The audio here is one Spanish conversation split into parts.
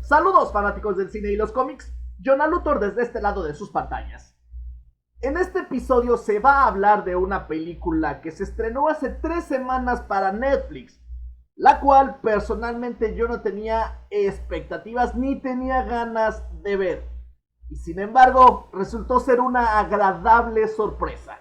Saludos fanáticos del cine y los cómics, Jonah Luthor desde este lado de sus pantallas. En este episodio se va a hablar de una película que se estrenó hace 3 semanas para Netflix, la cual personalmente yo no tenía expectativas ni tenía ganas de ver. Y sin embargo, resultó ser una agradable sorpresa.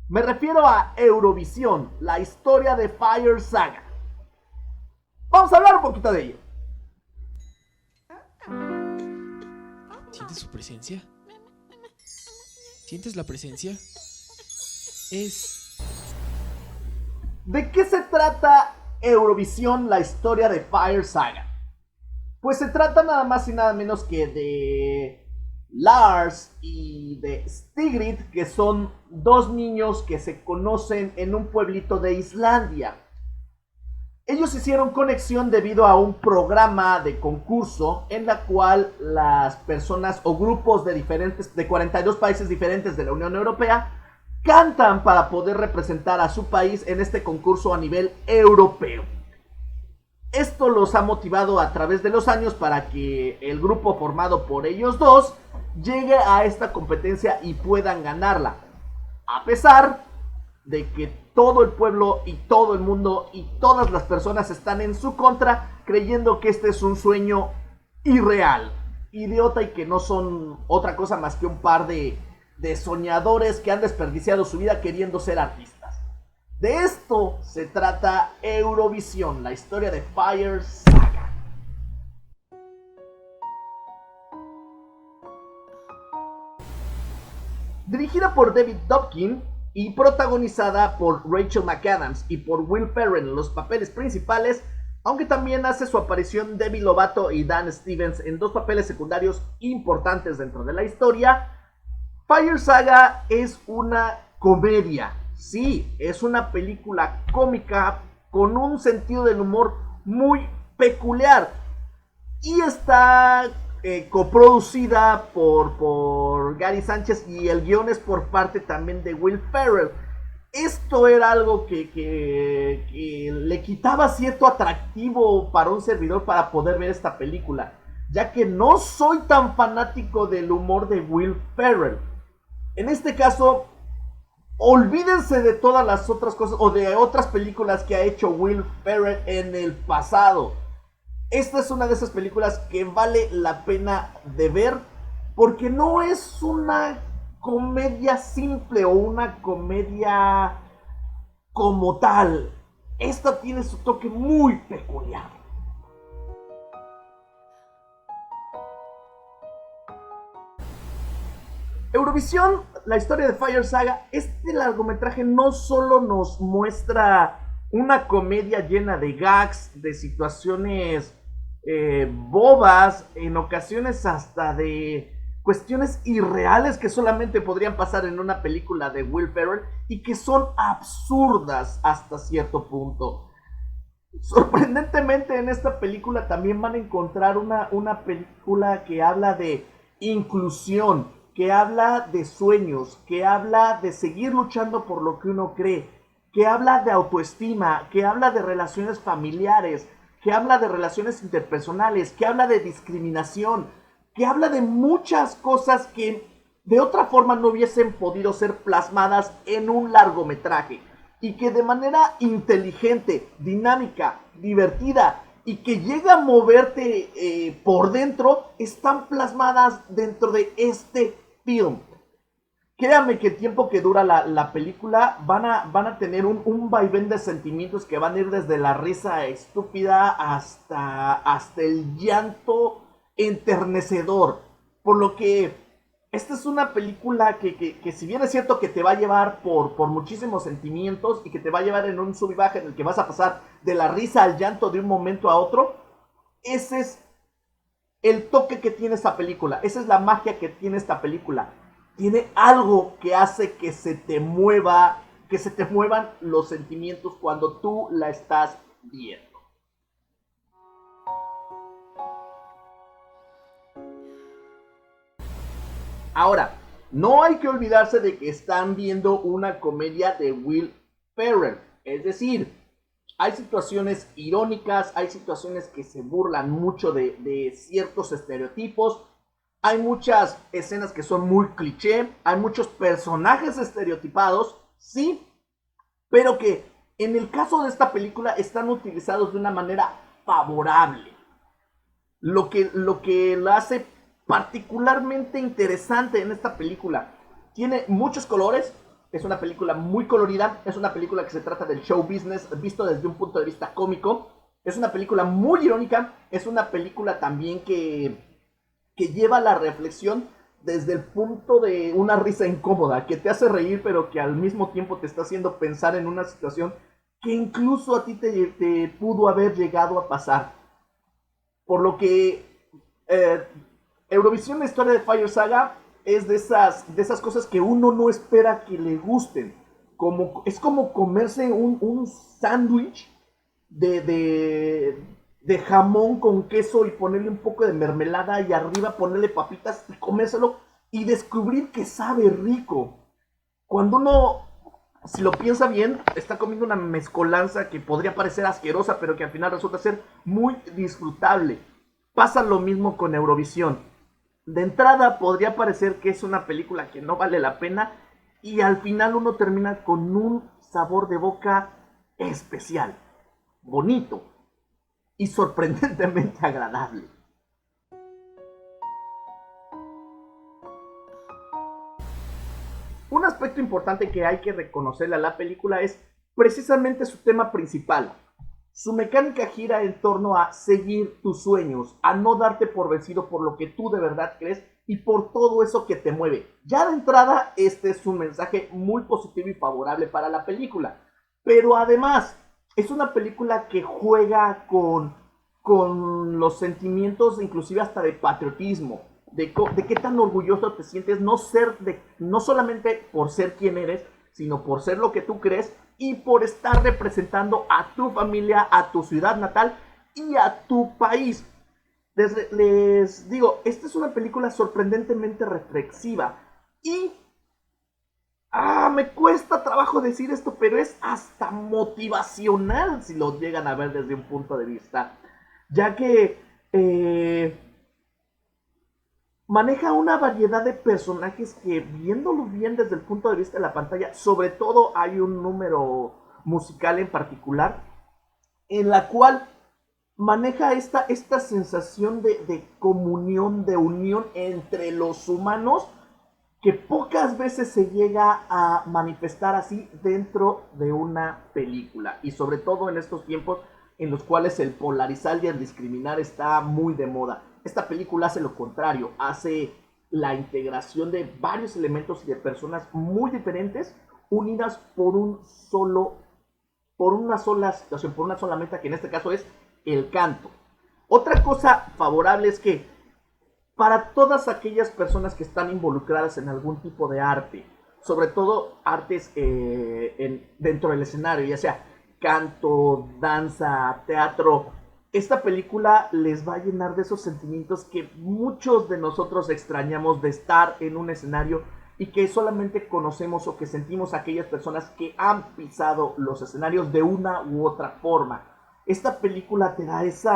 Me refiero a Eurovisión, la historia de Fire Saga. Vamos a hablar un poquito de ello. ¿Sientes su presencia? ¿Sientes la presencia? ¿De qué se trata Eurovisión, la historia de Fire Saga? Pues se trata nada más y nada menos que de Lars y de Sigrid, que son 2 niños que se conocen en un pueblito de Islandia. Ellos hicieron conexión debido a un programa de concurso en la cual las personas o grupos de 42 países diferentes de la Unión Europea cantan para poder representar a su país en este concurso a nivel europeo. Esto los ha motivado a través de los años para que el grupo formado por ellos dos llegue a esta competencia y puedan ganarla, a pesar de que todo el pueblo y todo el mundo y todas las personas están en su contra, creyendo que este es un sueño irreal, idiota, y que no son otra cosa más que un par de soñadores que han desperdiciado su vida queriendo ser artistas. De esto se trata Eurovisión, la historia de Fire Saga. Dirigida por David Dobkin y protagonizada por Rachel McAdams y por Will Ferrell en los papeles principales, aunque también hace su aparición Demi Lovato y Dan Stevens en 2 papeles secundarios importantes dentro de la historia. Fire Saga es una comedia, sí, es una película cómica con un sentido del humor muy peculiar y está coproducida por Gary Sánchez y el guión es por parte también de Will Ferrell. Esto era algo que le quitaba cierto atractivo para un servidor para poder ver esta película, ya que no soy tan fanático del humor de Will Ferrell. En este caso, olvídense de todas las otras cosas o de otras películas que ha hecho Will Ferrell en el pasado. Esta es una de esas películas que vale la pena de ver porque no es una comedia simple o una comedia como tal. Esta tiene su toque muy peculiar. Eurovisión, la historia de Fire Saga, este largometraje no solo nos muestra una comedia llena de gags, de situaciones bobas, en ocasiones hasta de cuestiones irreales que solamente podrían pasar en una película de Will Ferrell y que son absurdas hasta cierto punto. Sorprendentemente en esta película también van a encontrar una película que habla de inclusión, que habla de sueños, que habla de seguir luchando por lo que uno cree, que habla de autoestima, que habla de relaciones familiares, que habla de relaciones interpersonales, que habla de discriminación, que habla de muchas cosas que de otra forma no hubiesen podido ser plasmadas en un largometraje y que de manera inteligente, dinámica, divertida y que llega a moverte por dentro, están plasmadas dentro de este film. Créanme que el tiempo que dura la película van a tener un vaivén de sentimientos que van a ir desde la risa estúpida hasta el llanto enternecedor. Por lo que esta es una película que si bien es cierto que te va a llevar por muchísimos sentimientos y que te va a llevar en un sub y baja en el que vas a pasar de la risa al llanto de un momento a otro, ese es el toque que tiene esta película, esa es la magia que tiene esta película. Tiene algo que hace que se te muevan los sentimientos cuando tú la estás viendo. Ahora, no hay que olvidarse de que están viendo una comedia de Will Ferrell. Es decir, Hay situaciones irónicas, hay situaciones que se burlan mucho de ciertos estereotipos, hay muchas escenas que son muy cliché, hay muchos personajes estereotipados, sí, pero que en el caso de esta película están utilizados de una manera favorable. Lo que la hace particularmente interesante en esta película. Tiene muchos colores, es una película muy colorida, es una película que se trata del show business visto desde un punto de vista cómico, es una película muy irónica, es una película también que lleva la reflexión desde el punto de una risa incómoda, que te hace reír pero que al mismo tiempo te está haciendo pensar en una situación que incluso a ti te pudo haber llegado a pasar. Por lo que eh, Eurovisión, la historia de Fire Saga, es de esas cosas que uno no espera que le gusten. Es como comerse un sándwich de jamón con queso y ponerle un poco de mermelada y arriba ponerle papitas y comérselo y descubrir que sabe rico. Cuando uno, si lo piensa bien, está comiendo una mezcolanza que podría parecer asquerosa, pero que al final resulta ser muy disfrutable. Pasa lo mismo con Eurovisión. De entrada podría parecer que es una película que no vale la pena y al final uno termina con un sabor de boca especial, bonito y sorprendentemente agradable. Un aspecto importante que hay que reconocerle a la película es precisamente su tema principal. Su mecánica gira en torno a seguir tus sueños, a no darte por vencido por lo que tú de verdad crees y por todo eso que te mueve. Ya de entrada, este es un mensaje muy positivo y favorable para la película. Pero además, es una película que juega con los sentimientos, inclusive hasta de patriotismo, de qué tan orgulloso te sientes, no solamente por ser quien eres, sino por ser lo que tú crees y por estar representando a tu familia, a tu ciudad natal y a tu país. Les digo, esta es una película sorprendentemente reflexiva y me cuesta trabajo decir esto, pero es hasta motivacional si lo llegan a ver desde un punto de vista, ya que eh, maneja una variedad de personajes que viéndolo bien desde el punto de vista de la pantalla, sobre todo hay un número musical en particular en la cual maneja esta sensación de comunión, de unión entre los humanos que pocas veces se llega a manifestar así dentro de una película y sobre todo en estos tiempos en los cuales el polarizar y el discriminar está muy de moda. Esta película hace lo contrario, hace la integración de varios elementos y de personas muy diferentes unidas por una sola situación, por una sola meta que en este caso es el canto. Otra cosa favorable es que para todas aquellas personas que están involucradas en algún tipo de arte, sobre todo artes dentro del escenario, ya sea canto, danza, teatro, esta película les va a llenar de esos sentimientos que muchos de nosotros extrañamos de estar en un escenario y que solamente conocemos o que sentimos aquellas personas que han pisado los escenarios de una u otra forma. Esta película te da ese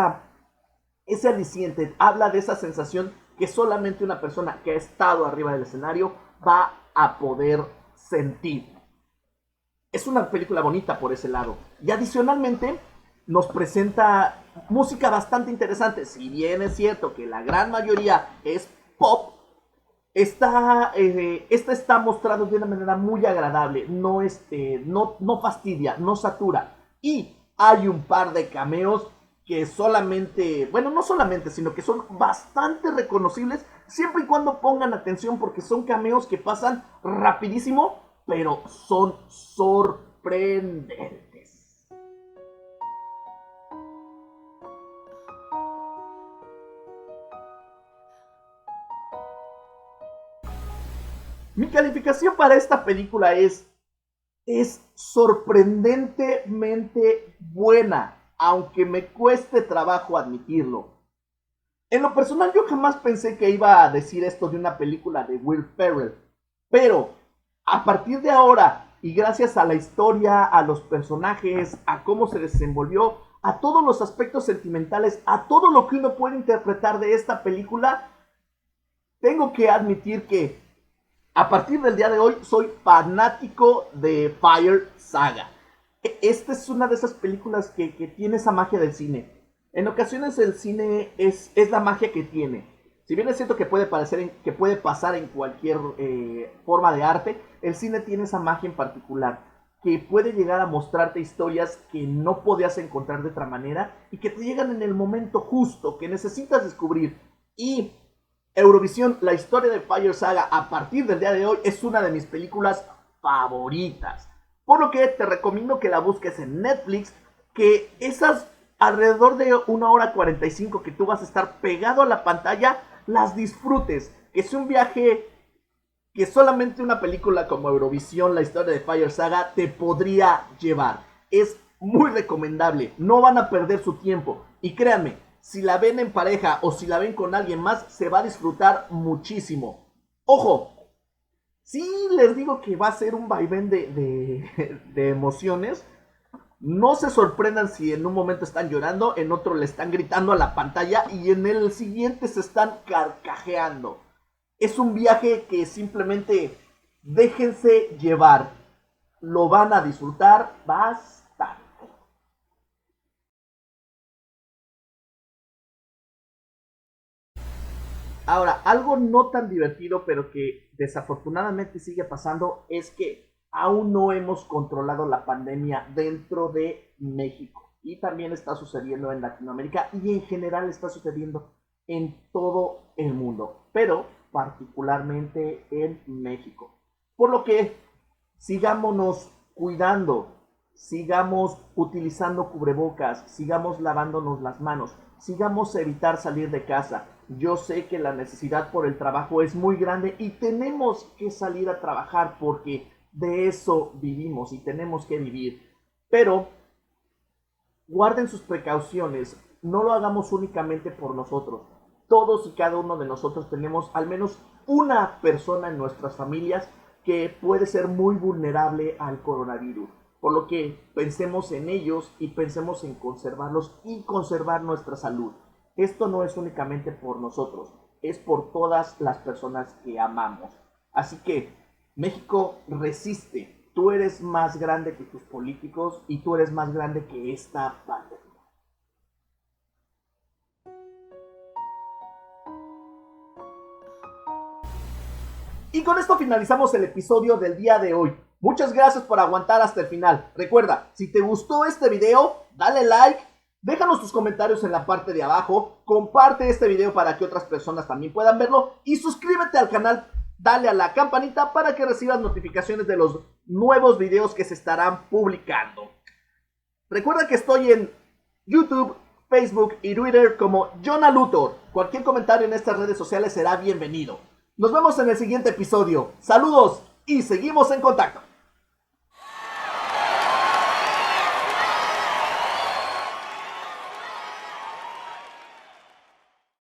aliciente, habla de esa sensación que solamente una persona que ha estado arriba del escenario va a poder sentir. Es una película bonita por ese lado. Y adicionalmente nos presenta música bastante interesante. Si bien es cierto que la gran mayoría es pop, esta está mostrada de una manera muy agradable. No fastidia, no satura. Y hay un par de cameos que solamente, bueno, no solamente, sino que son bastante reconocibles siempre y cuando pongan atención porque son cameos que pasan rapidísimo, pero son sorprendentes. Mi calificación para esta película es sorprendentemente buena, aunque me cueste trabajo admitirlo. En lo personal yo jamás pensé que iba a decir esto de una película de Will Ferrell, pero a partir de ahora y gracias a la historia, a los personajes, a cómo se desenvolvió, a todos los aspectos sentimentales, a todo lo que uno puede interpretar de esta película, tengo que admitir que a partir del día de hoy soy fanático de Fire Saga. Esta es una de esas películas que tiene esa magia del cine. En ocasiones el cine es la magia que tiene. Si bien es cierto que puede pasar en cualquier forma de arte, el cine tiene esa magia en particular, que puede llegar a mostrarte historias que no podías encontrar de otra manera y que te llegan en el momento justo, que necesitas descubrir. Y Eurovisión, la historia de Fire Saga, a partir del día de hoy, es una de mis películas favoritas. Por lo que te recomiendo que la busques en Netflix, que esas alrededor de 1 hora 45 que tú vas a estar pegado a la pantalla, las disfrutes. Que es un viaje que solamente una película como Eurovisión, la historia de Fire Saga, te podría llevar. Es muy recomendable, no van a perder su tiempo. Y créanme, si la ven en pareja o si la ven con alguien más, se va a disfrutar muchísimo. ¡Ojo! Sí les digo que va a ser un vaivén de emociones. No se sorprendan si en un momento están llorando, en otro le están gritando a la pantalla y en el siguiente se están carcajeando. Es un viaje que simplemente déjense llevar. Lo van a disfrutar bastante. Ahora, algo no tan divertido, pero que desafortunadamente sigue pasando, es que aún no hemos controlado la pandemia dentro de México. Y también está sucediendo en Latinoamérica y en general está sucediendo en todo el mundo, pero particularmente en México. Por lo que sigámonos cuidando, sigamos utilizando cubrebocas, sigamos lavándonos las manos, sigamos evitar salir de casa. Yo sé que la necesidad por el trabajo es muy grande y tenemos que salir a trabajar porque de eso vivimos y tenemos que vivir. Pero guarden sus precauciones, no lo hagamos únicamente por nosotros. Todos y cada uno de nosotros tenemos al menos una persona en nuestras familias que puede ser muy vulnerable al coronavirus. Por lo que pensemos en ellos y pensemos en conservarlos y conservar nuestra salud. Esto no es únicamente por nosotros, es por todas las personas que amamos. Así que, México, resiste. Tú eres más grande que tus políticos y tú eres más grande que esta pandemia. Y con esto finalizamos el episodio del día de hoy. Muchas gracias por aguantar hasta el final. Recuerda, si te gustó este video, dale like, déjanos tus comentarios en la parte de abajo, comparte este video para que otras personas también puedan verlo y suscríbete al canal, dale a la campanita para que recibas notificaciones de los nuevos videos que se estarán publicando. Recuerda que estoy en YouTube, Facebook y Twitter como Jonah Luthor. Cualquier comentario en estas redes sociales será bienvenido. Nos vemos en el siguiente episodio. Saludos y seguimos en contacto.